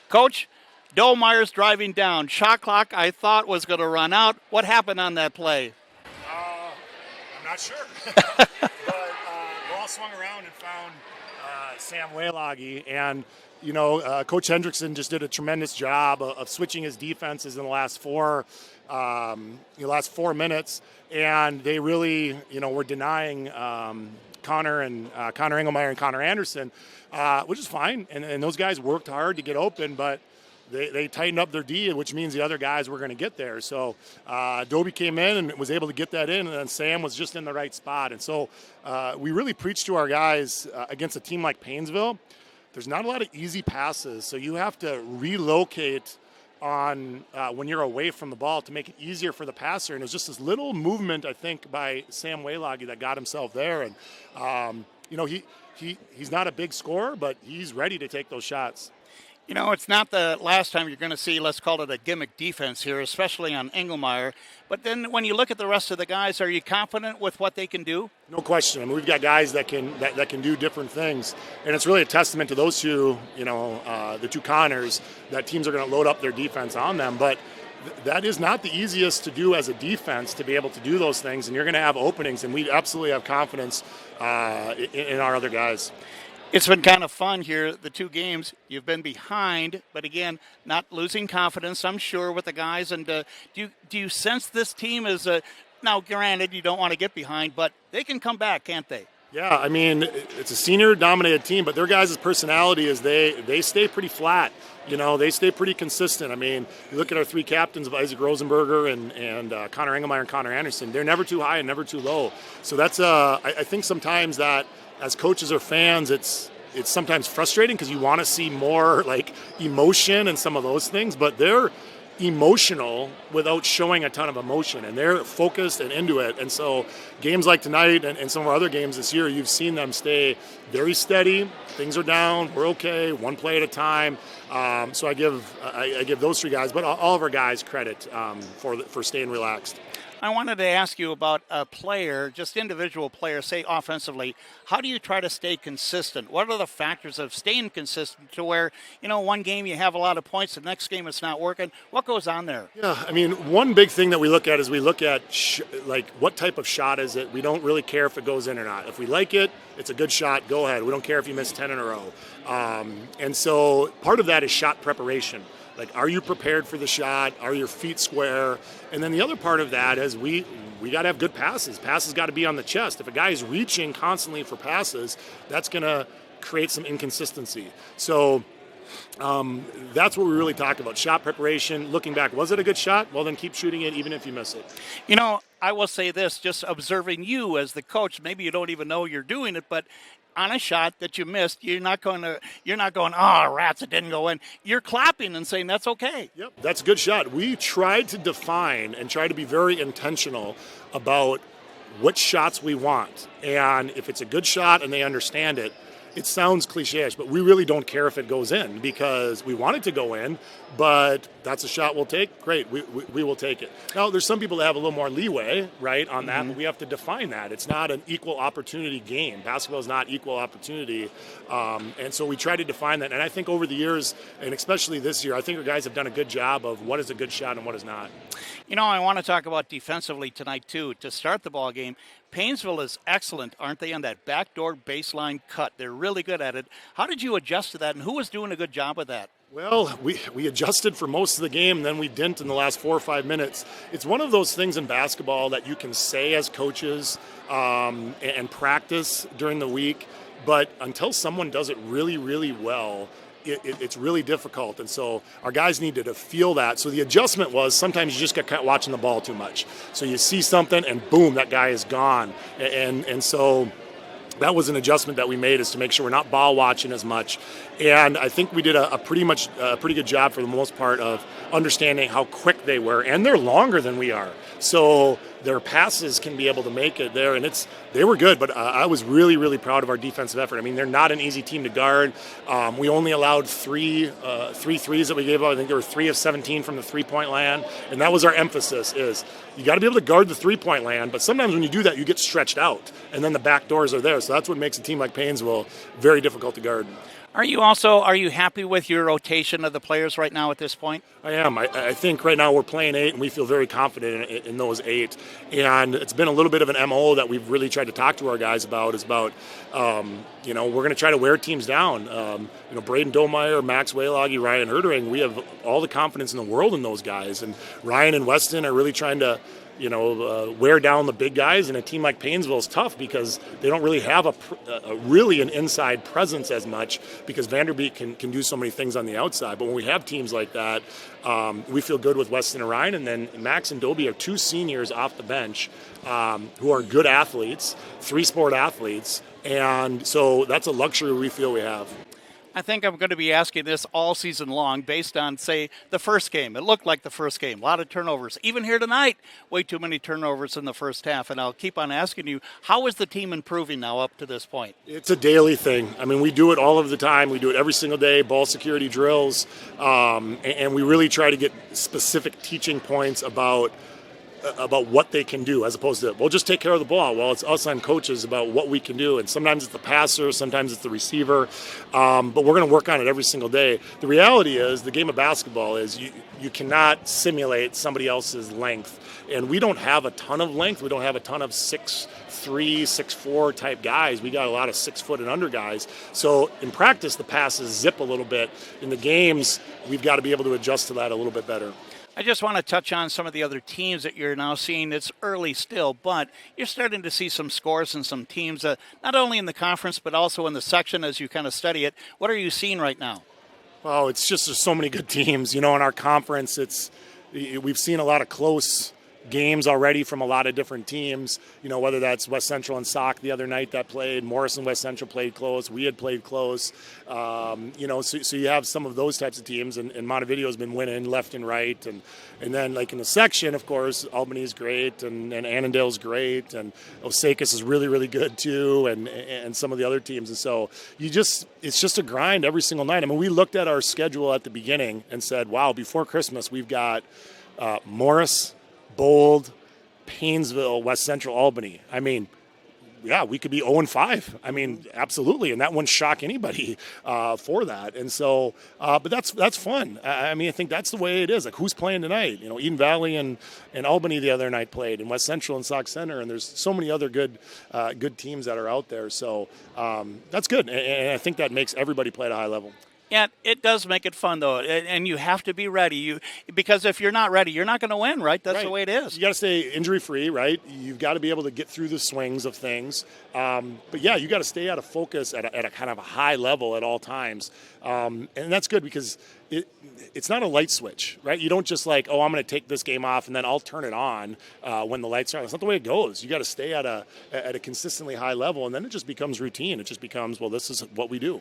Coach, Dolmeyer's driving down. Shot clock I thought was going to run out. What happened on that play? I'm not sure. But ball swung around and found Sam Wayloggy. And, Coach Hendrickson just did a tremendous job of switching his defenses in the last four minutes. And they really, were denying Connor Engelmeyer and Connor Anderson, which is fine. And those guys worked hard to get open, but they tightened up their D, which means the other guys were going to get there. So Dobie came in and was able to get that in, and then Sam was just in the right spot. And so we really preached to our guys against a team like Painesville. There's not a lot of easy passes, so you have to relocate on when you're away from the ball to make it easier for the passer. And it was just this little movement, I think, by Sam Wayloggy that got himself there. And, he's not a big scorer, but he's ready to take those shots. It's not the last time you're going to see, let's call it a gimmick defense here, especially on Engelmeyer. But then when you look at the rest of the guys, are you confident with what they can do? No question. I mean, we've got guys that can do different things. And it's really a testament to those two, the two Connors, that teams are going to load up their defense on them. But that is not the easiest to do as a defense, to be able to do those things. And you're going to have openings, and we absolutely have confidence in our other guys. It's been kind of fun here, the two games. You've been behind, but again, not losing confidence, I'm sure, with the guys. And do you sense this team is now, granted, you don't want to get behind, but they can come back, can't they? Yeah, I mean, it's a senior-dominated team, but their guys' personality is they stay pretty flat. They stay pretty consistent. I mean, you look at our three captains of Isaac Rosenberger and Connor Engelmeyer and Connor Anderson. They're never too high and never too low. So that's I think sometimes that as coaches or fans, it's sometimes frustrating because you want to see more like emotion and some of those things, but they're emotional without showing a ton of emotion, and they're focused and into it. And so games like tonight and some of our other games this year, you've seen them stay very steady. Things are down, we're okay, one play at a time. So I give those three guys, but all of our guys, credit for staying relaxed. I wanted to ask you about a player, just individual players, say offensively. How do you try to stay consistent? What are the factors of staying consistent to where, one game you have a lot of points, the next game it's not working? What goes on there? Yeah, I mean, one big thing that we look at is what type of shot is it? We don't really care if it goes in or not. If we like it, it's a good shot, go ahead. We don't care if you miss 10 in a row. And so part of that is shot preparation. Like, are you prepared for the shot? Are your feet square? And then the other part of that is we got to have good passes. Passes got to be on the chest. If a guy is reaching constantly for passes, that's going to create some inconsistency. So that's what we really talk about, shot preparation. Looking back, was it a good shot? Well, then keep shooting it even if you miss it. I will say this, just observing you as the coach, maybe you don't even know you're doing it, but on a shot that you missed, you're not going, oh, rats, it didn't go in. You're clapping and saying that's okay. Yep, that's a good shot. We tried to define and try to be very intentional about what shots we want. And if it's a good shot and they understand it, it sounds cliche-ish, but we really don't care if it goes in because we want it to go in, but that's a shot we'll take. Great, we will take it. Now, there's some people that have a little more leeway, right, on that, but we have to define that. It's not an equal opportunity game. Basketball is not equal opportunity, and so we try to define that. And I think over the years, and especially this year, I think our guys have done a good job of what is a good shot and what is not. I want to talk about defensively tonight, too. To start the ball game, Painesville is excellent, aren't they, on that backdoor baseline cut? They're really good at it. How did you adjust to that, and who was doing a good job of that? Well, we adjusted for most of the game, and then we didn't in the last 4 or 5 minutes. It's one of those things in basketball that you can say as coaches and practice during the week, but until someone does it really, really well, it's really difficult. And so our guys needed to feel that. So the adjustment was sometimes you just get caught watching the ball too much. So you see something and boom, that guy is gone. And so that was an adjustment that we made, is to make sure we're not ball watching as much. And I think we did a pretty good job for the most part of understanding how quick they were, and they're longer than we are. So their passes can be able to make it there, and they were good. But I was really, really proud of our defensive effort. I mean, they're not an easy team to guard. We only allowed three threes that we gave out. I think there were 3 of 17 from the three-point land, and that was our emphasis: is you got to be able to guard the three-point land. But sometimes when you do that, you get stretched out, and then the back doors are there. So that's what makes a team like Painesville very difficult to guard. Are you happy with your rotation of the players right now at this point? I am. I think right now we're playing 8, and we feel very confident in those 8. And it's been a little bit of an MO that we've really tried to talk to our guys about. We're going to try to wear teams down. Braden Domeyer, Max Wayloggy, Ryan Herdering, we have all the confidence in the world in those guys. And Ryan and Weston are really trying to wear down the big guys, and a team like Painesville is tough because they don't really have really an inside presence as much because Vanderbeek can do so many things on the outside. But when we have teams like that, we feel good with Weston and Ryan, and then Max and Dobie are 2 seniors off the bench who are good athletes, 3-sport athletes, and so that's a luxury we feel we have. I think I'm going to be asking this all season long based on, say, the first game. It looked like the first game. A lot of turnovers. Even here tonight, way too many turnovers in the first half. And I'll keep on asking you, how is the team improving now up to this point? It's a daily thing. I mean, we do it all of the time. We do it every single day, ball security drills. And we really try to get specific teaching points about what they can do, as opposed to, well, just take care of the ball. Well, it's us on coaches about what we can do, and sometimes it's the passer, sometimes it's the receiver, but we're going to work on it every single day. The reality is, the game of basketball is you cannot simulate somebody else's length, and we don't have a ton of length. We don't have a ton of 6'3", 6'4" type guys. We got a lot of 6 foot and under guys. So in practice, the passes zip a little bit. In the games, we've got to be able to adjust to that a little bit better. I just want to touch on some of the other teams that you're now seeing. It's early still, but you're starting to see some scores and some teams, not only in the conference, but also in the section as you kind of study it. What are you seeing right now? Well, it's just there's so many good teams. In our conference, we've seen a lot of close games already from a lot of different teams, whether that's West Central and Sauk the other night that played, Morrison West Central played close, we had played close, so you have some of those types of teams, and Montevideo's been winning left and right, and then like in the section, of course, Albany's great, and Annandale's great, and Osakis is really, really good too, and some of the other teams, and so it's just a grind every single night. I mean, we looked at our schedule at the beginning and said, wow, before Christmas we've got Morris, Bold, Painesville, West Central, Albany. I mean, yeah, we could be 0-5. I mean, absolutely, and that wouldn't shock anybody for that. And so, but that's fun. I mean, I think that's the way it is. Like, who's playing tonight? Eden Valley and Albany the other night played, and West Central and Sauk Center, and there's so many other good teams that are out there. So that's good, and I think that makes everybody play at a high level. Yeah, it does make it fun, though, and you have to be ready. Because if you're not ready, you're not going to win, right? That's the way it is. You got to stay injury-free, right? You've got to be able to get through the swings of things. But, yeah, you got to stay out of focus at a kind of a high level at all times. And that's good because it's not a light switch, right? You don't just I'm going to take this game off and then I'll turn it on when the lights are on. That's not the way it goes. You got to stay at a consistently high level, and then it just becomes routine. It just becomes, well, this is what we do.